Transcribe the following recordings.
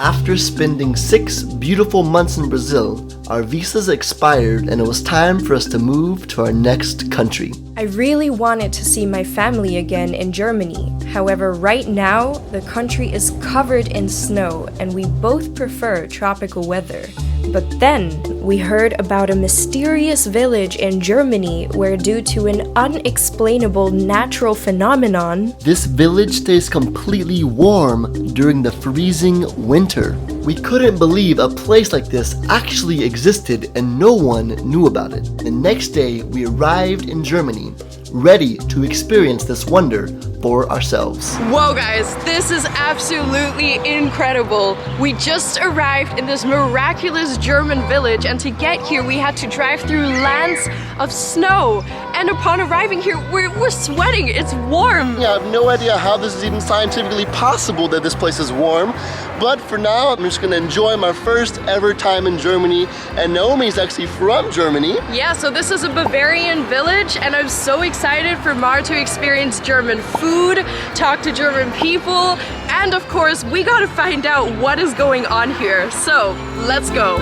After spending 6 beautiful months in Brazil, our visas expired and it was time for us to move to our next country. I really wanted to see my family again in Germany. However, right now, the country is covered in snow and we both prefer tropical weather. But then, we heard about a mysterious village in Germany where, due to an unexplainable natural phenomenon, this village stays completely warm during the freezing winter. We couldn't believe a place like this actually existed and no one knew about it. The next day, we arrived in Germany, ready to experience this wonder for ourselves. Whoa guys, this is absolutely incredible. We just arrived in this miraculous German village, and to get here we had to drive through lands of snow. And upon arriving here, we're sweating, it's warm. Yeah, I have no idea how this is even scientifically possible that this place is warm. But for now, I'm just gonna enjoy my first ever time in Germany. And Naomi's actually from Germany. Yeah, so this is a Bavarian village, and I'm so excited for Mar to experience German food, talk to German people, and of course, we gotta find out what is going on here. So, let's go.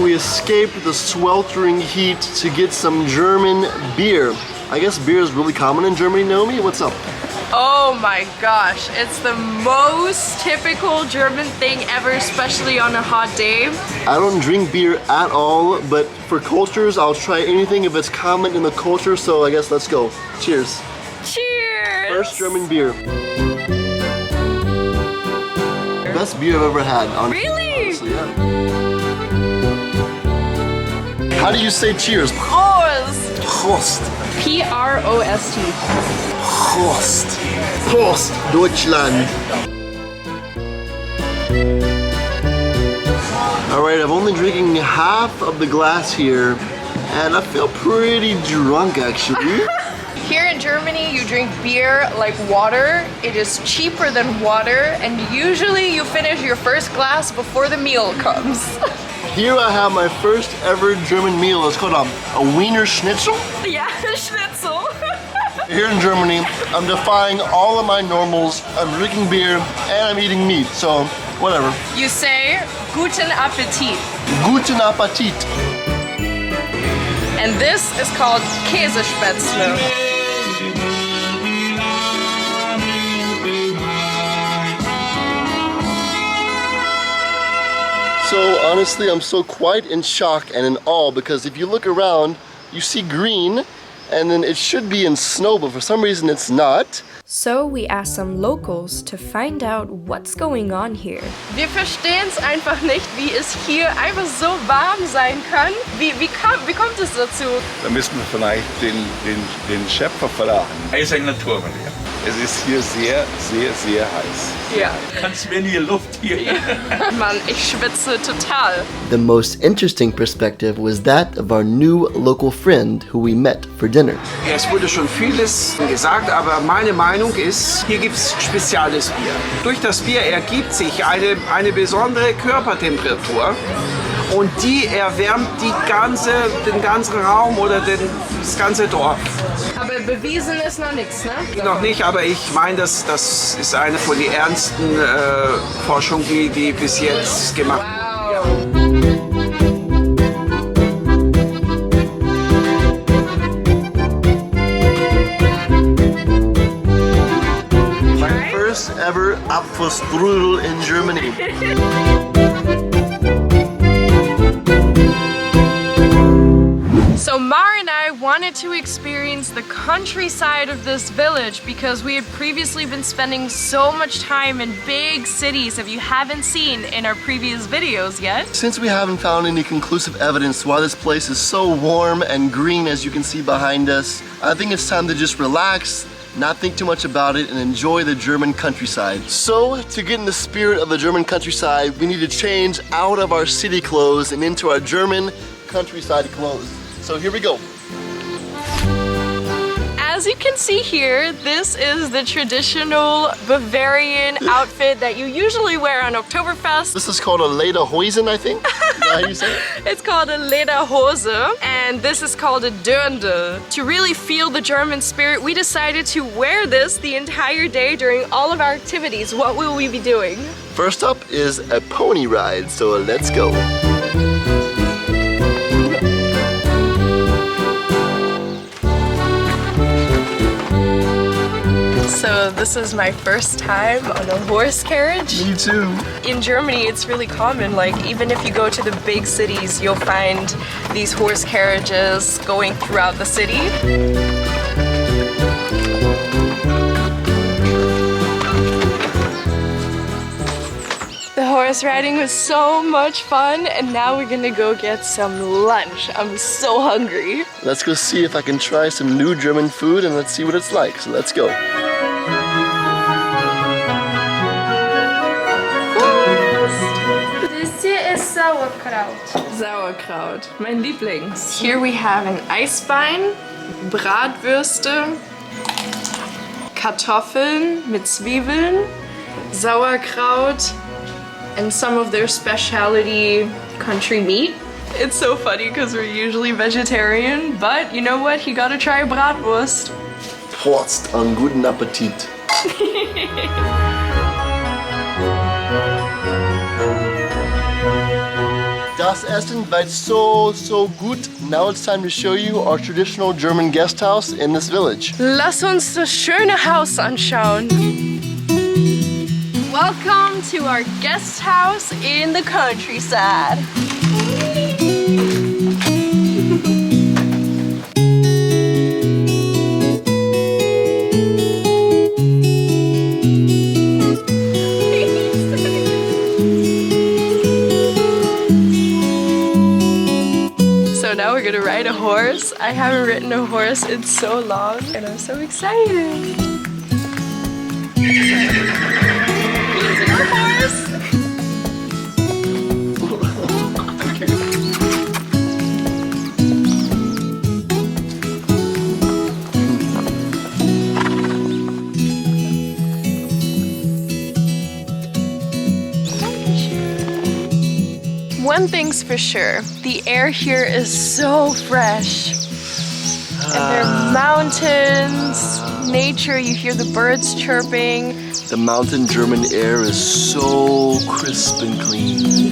We escaped the sweltering heat to get some German beer. I guess beer is really common in Germany, Naomi? What's up? Oh my gosh, it's the most typical German thing ever, especially on a hot day. I don't drink beer at all, but for cultures, I'll try anything if it's common in the culture, so I guess let's go. Cheers. Cheers! First German beer. Best beer I've ever had. Really? Honestly, yeah. How do you say cheers? Prost! Prost. P-R-O-S-T. Prost. Prost, Deutschland. Alright, I'm only drinking half of the glass here, and I feel pretty drunk actually. Here in Germany, you drink beer like water. It is cheaper than water, and usually you finish your first glass before the meal comes. Here I have my first ever German meal. It's called a Wiener Schnitzel. Yeah, Schnitzel. Here in Germany, I'm defying all of my normals. I'm drinking beer and I'm eating meat, so whatever. You say, Guten Appetit. Guten Appetit. And this is called Käsespätzle. So honestly, I'm so quite in shock and in awe because if you look around, you see green and then it should be in snow, but for some reason it's not. So we asked some locals to find out what's going on here. Wir verstehen es einfach nicht, wie es hier einfach so warm sein kann. Wie kommt es dazu? Da müssen wir vielleicht den Schöpfer fragen. Er ist ein Naturwunder. Es ist hier sehr, sehr, sehr heiß. Ja. Ganz wenige Luft hier. Mann, ich schwitze total. The most interesting perspective was that of our new local friend who we met for dinner. Es wurde schon vieles gesagt, aber meine Meinung ist, hier gibt es spezielles Bier. Durch das Bier ergibt sich eine besondere Körpertemperatur und die erwärmt den ganzen Raum oder das ganze Dorf. Aber bewiesen ist noch nichts, ne? Noch nicht, aber ich meine, das ist eine von den ernsten Forschungen, die bis jetzt gemacht werden. My first ever Apfelstrudel in Germany. So Mar and I wanted to experience the countryside of this village because we had previously been spending so much time in big cities that you haven't seen in our previous videos yet. Since we haven't found any conclusive evidence why this place is so warm and green as you can see behind us, I think it's time to just relax, not think too much about it, and enjoy the German countryside. So, to get in the spirit of the German countryside, we need to change out of our city clothes and into our German countryside clothes. So here we go. As as you can see here, this is the traditional Bavarian outfit that you usually wear on Oktoberfest. This is called a Lederhosen, I think. Is that how you say it? It's called a Lederhose, and this is called a Dirndl. To really feel the German spirit, we decided to wear this the entire day during all of our activities. What will we be doing? First up is a pony ride, so let's go. So this is my first time on a horse carriage. Me too. In Germany, it's really common. Like, even if you go to the big cities, you'll find these horse carriages going throughout the city. The horse riding was so much fun, and now we're gonna go get some lunch. I'm so hungry. Let's go see if I can try some new German food and let's see what it's like. So let's go. This here is Sauerkraut. Sauerkraut, mein Lieblings. Here we have an Eisbein, Bratwürste, Kartoffeln mit Zwiebeln, Sauerkraut, and some of their specialty country meat. It's so funny because we're usually vegetarian, but you know what? You gotta try Bratwurst. Prost und guten Appetit. Das Essen war so gut. Now it's time to show you our traditional German guest house in this village. Lass uns das schöne Haus anschauen. Welcome to our guest house in the countryside. So now we're gonna ride a horse. I haven't ridden a horse in so long, and I'm so excited. Our horse. One thing's for sure, the air here is so fresh. And there are mountains, nature, you hear the birds chirping. The mountain German air is so crisp and clean.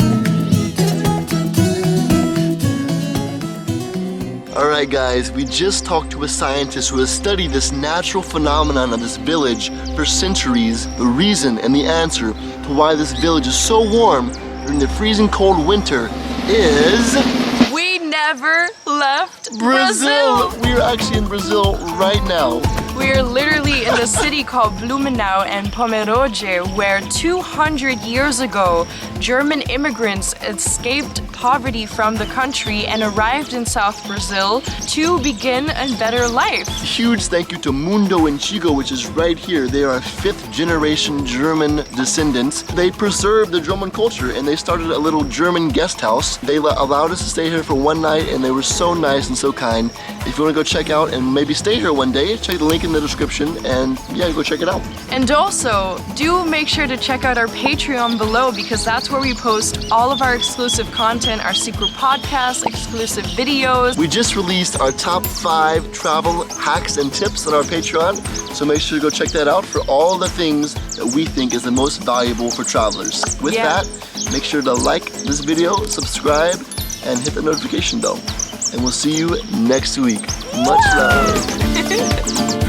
Alright guys, we just talked to a scientist who has studied this natural phenomenon of this village for centuries. The reason and the answer to why this village is so warm during the freezing cold winter is... We never left Brazil! We are actually in Brazil right now. We're literally in the city called Blumenau and Pomerode, where 200 years ago, German immigrants escaped poverty from the country and arrived in South Brazil to begin a better life. Huge thank you to Mundo and Chigo, which is right here. They are 5th generation German descendants. They preserved the German culture and they started a little German guest house. They allowed us to stay here for one night and they were so nice and so kind. If you want to go check out and maybe stay here one day, check the link in the description and yeah, go check it out. And also, do make sure to check out our Patreon below because that's where we post all of our exclusive content, our secret podcasts, exclusive videos. We just released our top 5 travel hacks and tips on our Patreon, so make sure to go check that out for all the things that we think is the most valuable for travelers. With that, make sure to like this video, subscribe, and hit the notification bell. And we'll see you next week. Much love.